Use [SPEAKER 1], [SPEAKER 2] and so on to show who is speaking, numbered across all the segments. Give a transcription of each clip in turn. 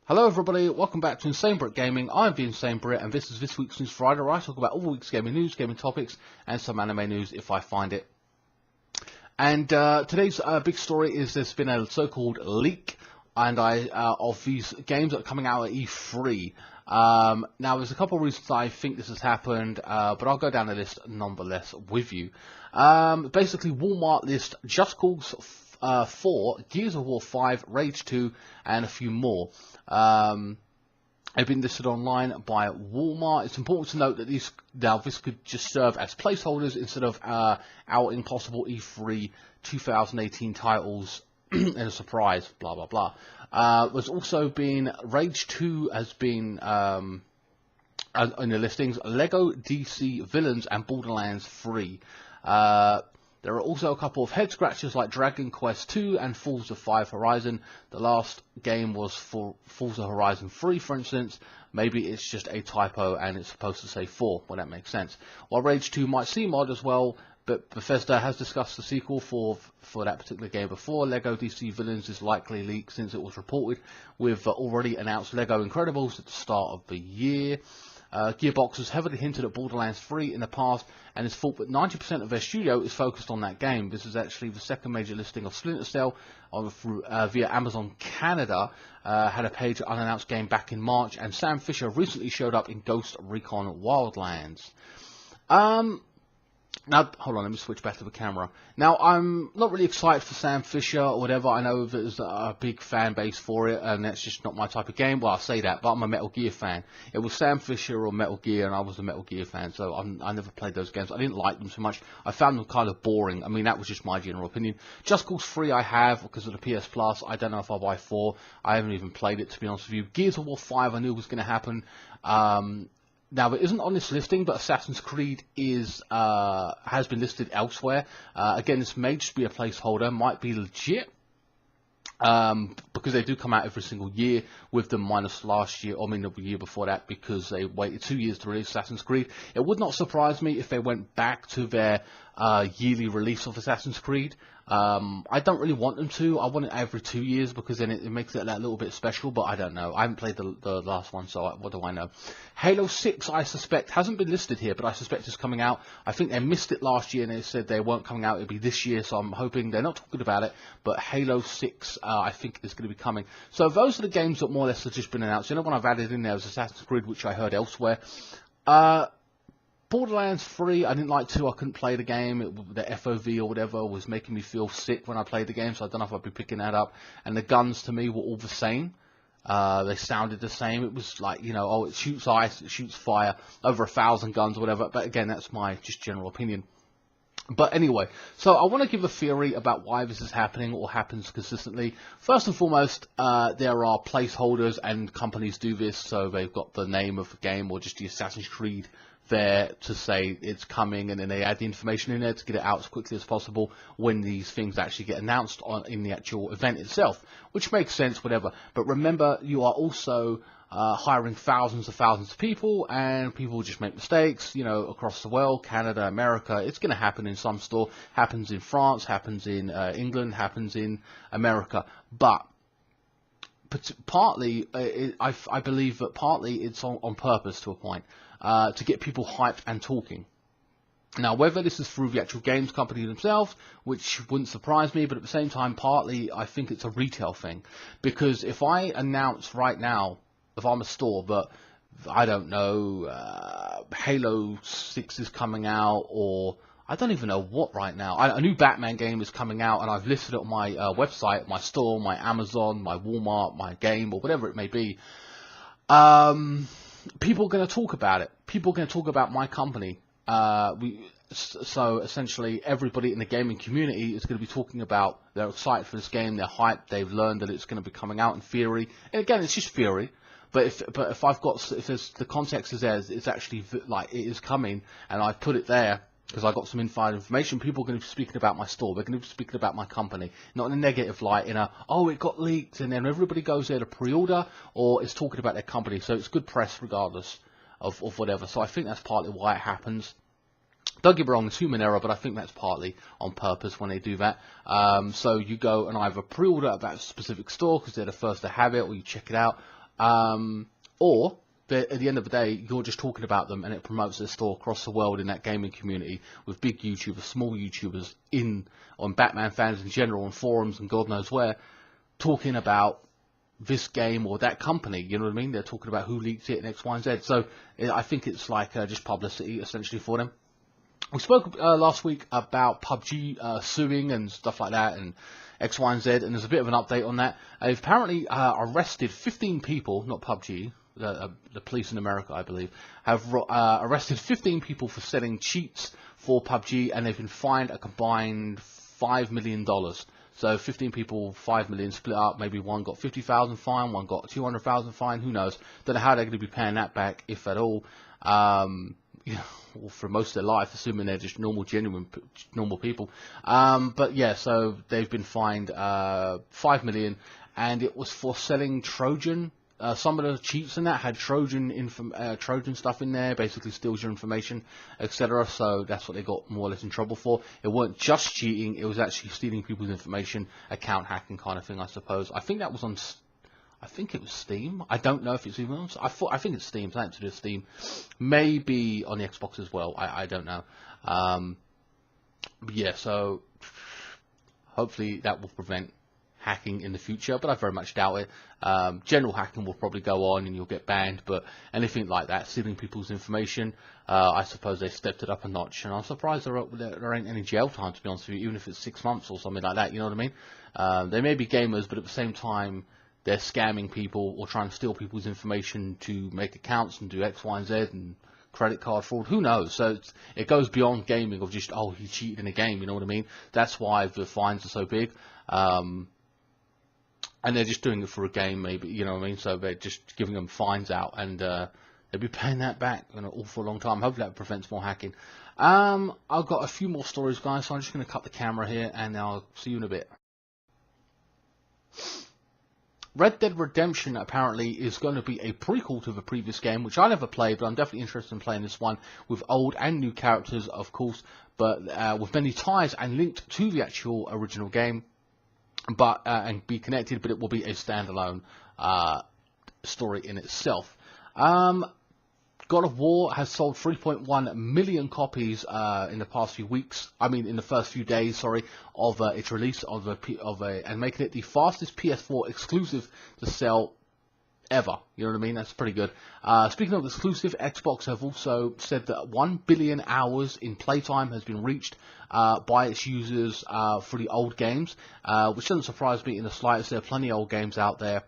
[SPEAKER 1] Hello everybody, welcome back to INSANEBRIT Gaming. I'm the INSANEBRIT and this is this week's News Friday, where I talk about all the week's gaming news, gaming topics, and some anime news if I find it. And today's big story is there's been a so-called leak of these games that are coming out at E3. Now there's a couple of reasons I think this has happened, but I'll go down the list nonetheless with you. Basically, Walmart list Just Cause 4, Gears of War 5, Rage 2, and a few more. Have been listed online by Walmart. It's important to note that this could just serve as placeholders instead of outing possible E3 2018 titles and a surprise, blah blah blah. There's also been Rage 2 has been in the listings, Lego DC Villains and Borderlands 3. There are also a couple of head scratchers like Dragon Quest 2 and Forza 5 Horizon. The last game was for Forza Horizon 3, for instance. Maybe it's just a typo and it's supposed to say 4. Well, that makes sense. While Rage 2 might see mod as well, but Bethesda has discussed the sequel for that particular game before. Lego DC Villains is likely leaked since it was reported with already announced Lego Incredibles at the start of the year. Gearbox has heavily hinted at Borderlands 3 in the past and has thought that 90% of their studio is focused on that game. This is actually the second major listing of Splinter Cell via Amazon Canada. Had a page unannounced game back in March, and Sam Fisher recently showed up in Ghost Recon Wildlands. Now, hold on, let me switch back to the camera. Now, I'm not really excited for Sam Fisher or whatever. I know there's a big fan base for it, and that's just not my type of game. Well, I say that, but I'm a Metal Gear fan. It was Sam Fisher or Metal Gear, and I was a Metal Gear fan, so I never played those games. I didn't like them so much. I found them kind of boring. I mean, that was just my general opinion. Just Cause 3 I have because of the PS Plus. I don't know if I'll buy 4. I haven't even played it, to be honest with you. Gears of War 5 I knew was going to happen. Now, it isn't on this listing, but Assassin's Creed has been listed elsewhere. Again, this may just be a placeholder, might be legit, because they do come out every single year with them, minus last year, or I mean the year before that, because they waited 2 years to release Assassin's Creed. It would not surprise me if they went back to their yearly release of Assassin's Creed. I don't really want them to. I want it every 2 years because then it makes it that little bit special, but I don't know. I haven't played the last one, so what do I know? Halo 6, I suspect, hasn't been listed here, but I suspect it's coming out. I think they missed it last year and they said they weren't coming out. It'll be this year, so I'm hoping they're not talking about it, but Halo 6, I think, is going to be coming. So those are the games that more or less have just been announced. The only one I've added in there is Assassin's Creed, which I heard elsewhere. Borderlands 3, I didn't like 2, I couldn't play the game. The FOV or whatever was making me feel sick when I played the game, so I don't know if I'd be picking that up. And the guns, to me, were all the same. They sounded the same. It was like, you know, oh, it shoots ice, it shoots fire, over 1,000 guns or whatever. But again, that's my just general opinion. But anyway, so I want to give a theory about why this is happening or happens consistently. First and foremost, there are placeholders and companies do this, so they've got the name of the game or just the Assassin's Creed there to say it's coming, and then they add the information in there to get it out as quickly as possible when these things actually get announced in the actual event itself, which makes sense, whatever. But remember, you are also hiring thousands of people, and people just make mistakes, you know, across the world, Canada, America. It's going to happen in some store, happens in France, happens in England, happens in America. But partly, I believe that partly it's on purpose to a point, to get people hyped and talking. Now, whether this is through the actual games company themselves, which wouldn't surprise me, but at the same time, partly I think it's a retail thing. Because if I announce right now, if I'm a store, that, I don't know, Halo 6 is coming out, or I don't even know what right now. A new Batman game is coming out, and I've listed it on my website, my store, my Amazon, my Walmart, my game, or whatever it may be. People are going to talk about it. People are going to talk about my company. So essentially, everybody in the gaming community is going to be talking about, they're excited for this game, they're hyped, they've learned that it's going to be coming out in theory. And again, it's just theory. But if there's the context is there, it's actually like it is coming, and I put it there because I got some inside information. People are going to be speaking about my store. They're going to be speaking about my company, not in a negative light, in a, oh, it got leaked, and then everybody goes there to pre-order, or is talking about their company. So it's good press regardless of whatever. So I think that's partly why it happens. Don't get me wrong, it's human error, but I think that's partly on purpose when they do that. So you go and either pre-order at that specific store because they're the first to have it, or you check it out. or at the end of the day, you're just talking about them and it promotes their store across the world in that gaming community with big YouTubers, small YouTubers on Batman fans in general, on forums and God knows where, talking about this game or that company. You know what I mean? They're talking about who leaked it and X, Y, and Z. So I think it's like just publicity essentially for them. We spoke last week about PUBG suing and stuff like that and X, Y, and Z, and there's a bit of an update on that. They've apparently arrested 15 people, not PUBG, the police in America, I believe, have arrested 15 people for selling cheats for PUBG, and they've been fined a combined $5 million. So 15 people, 5 million split up. Maybe one got 50,000 fine, one got 200,000 fine. Who knows? Don't know how they're going to be paying that back, if at all. For most of their life, assuming they're just normal, genuine, normal people. But yeah, so they've been fined 5 million, and it was for selling Trojan. Some of the cheats in that had Trojan stuff in there, basically steals your information, etc. So that's what they got more or less in trouble for. It weren't just cheating; it was actually stealing people's information, account hacking kind of thing, I suppose. I think that was on. I think it was Steam. I don't know if it's even on. I think it's Steam. Something to do with Steam. Maybe on the Xbox as well. I don't know. But yeah, so hopefully that will prevent hacking in the future, but I very much doubt it. General hacking will probably go on and you'll get banned, but anything like that, stealing people's information, I suppose they've stepped it up a notch, and I'm surprised there ain't any jail time, to be honest with you, even if it's 6 months or something like that, you know what I mean? They may be gamers, but at the same time, they're scamming people or trying to steal people's information to make accounts and do X, Y, and Z and credit card fraud. Who knows? So it goes beyond gaming of just, oh, he cheated in a game, you know what I mean? That's why the fines are so big. And they're just doing it for a game, maybe, you know what I mean? So they're just giving them fines out, and they'll be paying that back in an awful long time. Hopefully that prevents more hacking. I've got a few more stories, guys, so I'm just going to cut the camera here, and I'll see you in a bit. Red Dead Redemption apparently is going to be a prequel to the previous game, which I never played, but I'm definitely interested in playing this one with old and new characters, of course, but with many ties and linked to the actual original game, but and be connected, but it will be a standalone story in itself. God of War has sold 3.1 million copies in the past few weeks. I mean, in the first few days, sorry, of its release and making it the fastest PS4 exclusive to sell ever. You know what I mean? That's pretty good. Speaking of exclusive, Xbox have also said that 1 billion hours in playtime has been reached by its users for the old games, which doesn't surprise me in the slightest. There are plenty of old games out there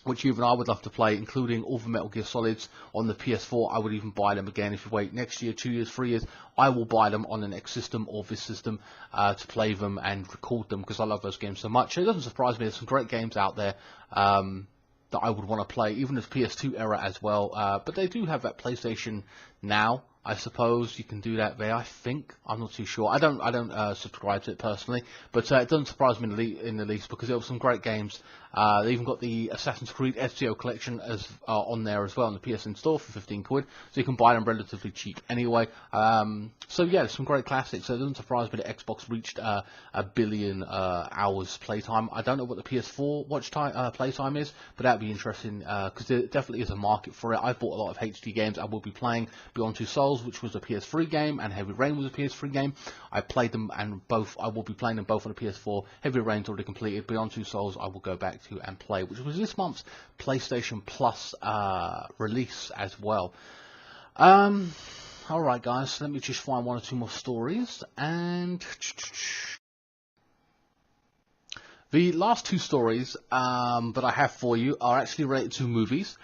[SPEAKER 1] which even I would love to play, including all the Metal Gear Solids on the PS4. I would even buy them again if you wait next year, 2 years, 3 years. I will buy them on the next system or this system to play them and record them because I love those games so much. It doesn't surprise me. There's some great games out there that I would want to play, even the PS2 era as well. But they do have that PlayStation Now. I suppose you can do that there. I think, I'm not too sure. I don't subscribe to it personally, but it doesn't surprise me in the least because there were some great games. They even got the Assassin's Creed Ezio collection as on there as well on the PSN store for 15 quid, so you can buy them relatively cheap anyway. So yeah, some great classics. So it doesn't surprise me that Xbox reached 1 billion hours playtime. I don't know what the PS4 playtime is, but that'd be interesting because there definitely is a market for it. I bought a lot of HD games. I will be playing Beyond Two Souls, which was a PS3 game, and Heavy Rain was a PS3 game. I played them and both. I will be playing them both on the PS4. Heavy Rain's already completed. Beyond Two Souls I will go back to and play, which was this month's PlayStation Plus release as well. Alright guys, let me just find one or two more stories, and the last two stories that I have for you are actually related to movies.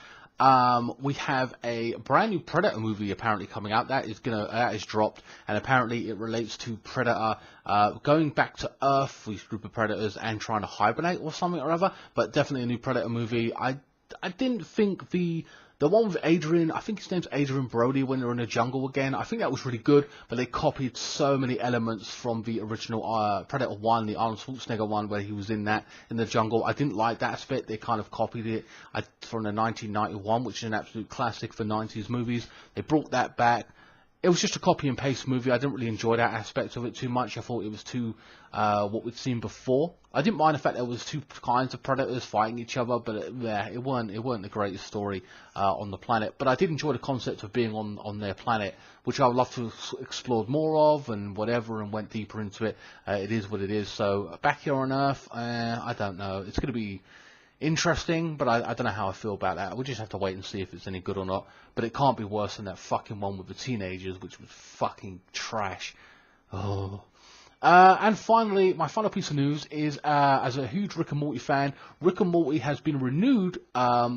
[SPEAKER 1] We have a brand new Predator movie apparently coming out. That is dropped, and apparently it relates to Predator going back to Earth, these group of predators, and trying to hibernate or something or other. But definitely a new Predator movie. I didn't think the one with Adrian, I think his name's Adrian Brody, when they're in the jungle again, I think that was really good, but they copied so many elements from the original Predator 1, the Arnold Schwarzenegger one, where he was in the jungle. I didn't like that aspect. They kind of copied it from the 1991, which is an absolute classic for 90s movies. They brought that back. it was just a copy and paste movie. I didn't really enjoy that aspect of it too much. I thought it was too what we'd seen before. I didn't mind the fact there was two kinds of predators fighting each other, but it weren't the greatest story on the planet. But I did enjoy the concept of being on their planet, which I would love to have explored more of and whatever, and went deeper into it. It is what it is. So back here on Earth, I don't know. It's going to be interesting, but I don't know how I feel about that. We'll just have to wait and see if it's any good or not. But it can't be worse than that fucking one with the teenagers, which was fucking trash. Oh. And finally, my final piece of news is, as a huge Rick and Morty fan, Rick and Morty has been renewed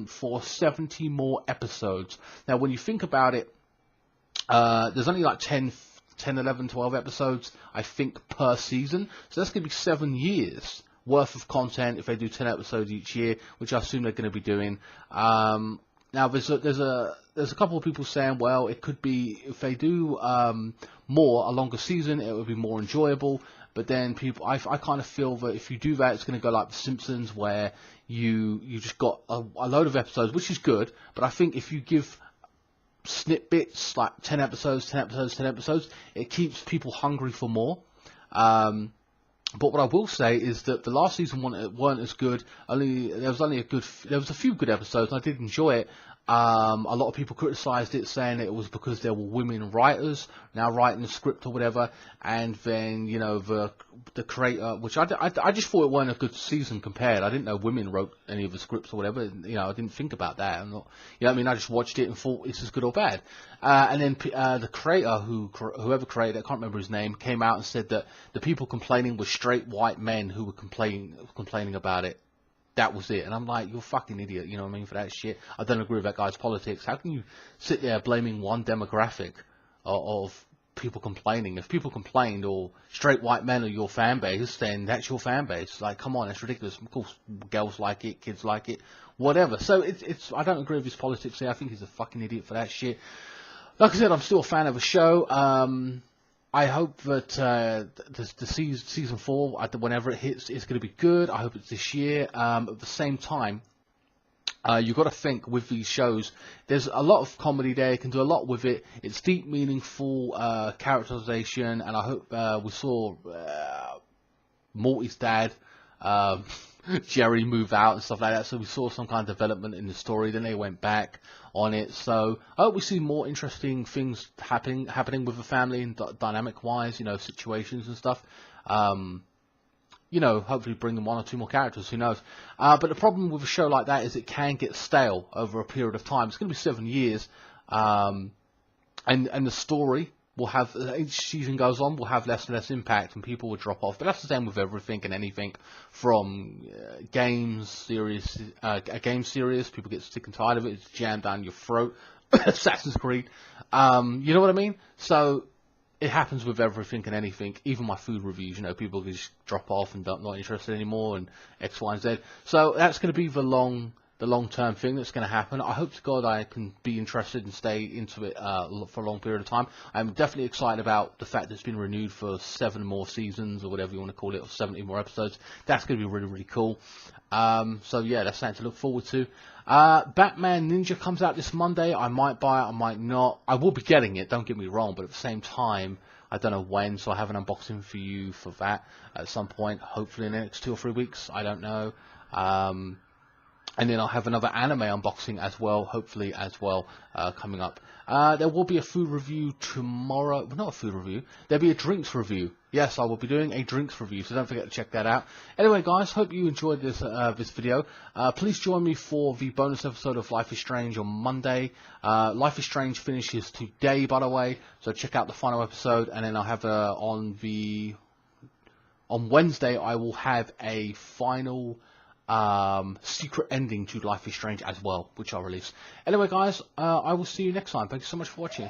[SPEAKER 1] for 70 more episodes. Now, when you think about it, there's only like 10, 11, 12 episodes, I think, per season. So that's going to be 7 years worth of content if they do 10 episodes each year, which I assume they're going to be doing. Now there's a couple of people saying, well, it could be if they do a longer season, it would be more enjoyable. But then I kind of feel that if you do that, it's going to go like The Simpsons, where you just got a load of episodes, which is good. But I think if you give snippets like 10 episodes, 10 episodes, 10 episodes, it keeps people hungry for more. But what I will say is that the last season weren't as good. There was a few good episodes, and I did enjoy it. A lot of people criticised it, saying it was because there were women writers now writing the script or whatever, and then the creator, which I just thought it weren't a good season compared. I didn't know women wrote any of the scripts or whatever. I didn't think about that. I'm not, I just watched it and thought it's as good or bad. And then the creator, whoever created it, I can't remember his name, came out and said that the people complaining were straight white men who were complaining about it. That was it. And I'm like, you're a fucking idiot, you know what I mean, for that shit. I don't agree with that guy's politics. How can you sit there blaming one demographic of people complaining? If people complained, or straight white men are your fan base, then that's your fan base. Like, come on, it's ridiculous. Of course, girls like it, kids like it, whatever. So I don't agree with his politics here. I think he's a fucking idiot for that shit. Like I said, I'm still a fan of the show. I hope that the season 4, whenever it hits, is going to be good. I hope it's this year. At the same time, you've got to think with these shows, there's a lot of comedy there. You can do a lot with it. It's deep, meaningful characterization, and I hope we saw Morty's dad, Jerry, move out and stuff like that. So we saw some kind of development in the story. Then they went back on it. So I hope we see more interesting things happening with the family and dynamic wise, situations and stuff. Hopefully bring them 1 or 2 more characters. Who knows? But the problem with a show like that is it can get stale over a period of time. It's going to be 7 years, and the story will have, each season goes on, will have less and less impact, and people will drop off. But that's the same with everything and anything, from game series. People get sick and tired of it. It's jammed down your throat. Assassin's Creed. You know what I mean? So it happens with everything and anything. Even my food reviews. People just drop off and not interested anymore, and X, Y, and Z. So that's going to be the long-term thing that's going to happen. I hope to God I can be interested and stay into it for a long period of time. I'm definitely excited about the fact that it's been renewed for 7 more seasons, or whatever you want to call it, or 70 more episodes. That's going to be really, really cool. So yeah, that's something to look forward to. Batman Ninja comes out this Monday. I might buy it, I might not. I will be getting it, don't get me wrong, but at the same time, I don't know when, so I have an unboxing for you for that at some point, hopefully in the next 2 or 3 weeks. I don't know. And then I'll have another anime unboxing as well, hopefully as well, coming up. There will be a food review tomorrow. Well, not a food review. There'll be a drinks review. Yes, I will be doing a drinks review, so don't forget to check that out. Anyway, guys, hope you enjoyed this video. Please join me for the bonus episode of Life is Strange on Monday. Life is Strange finishes today, by the way, so check out the final episode. And then I'll have on Wednesday, I will have a final secret ending to Life is Strange as well, which I'll release. Anyway, guys, I will see you next time. Thank you so much for watching.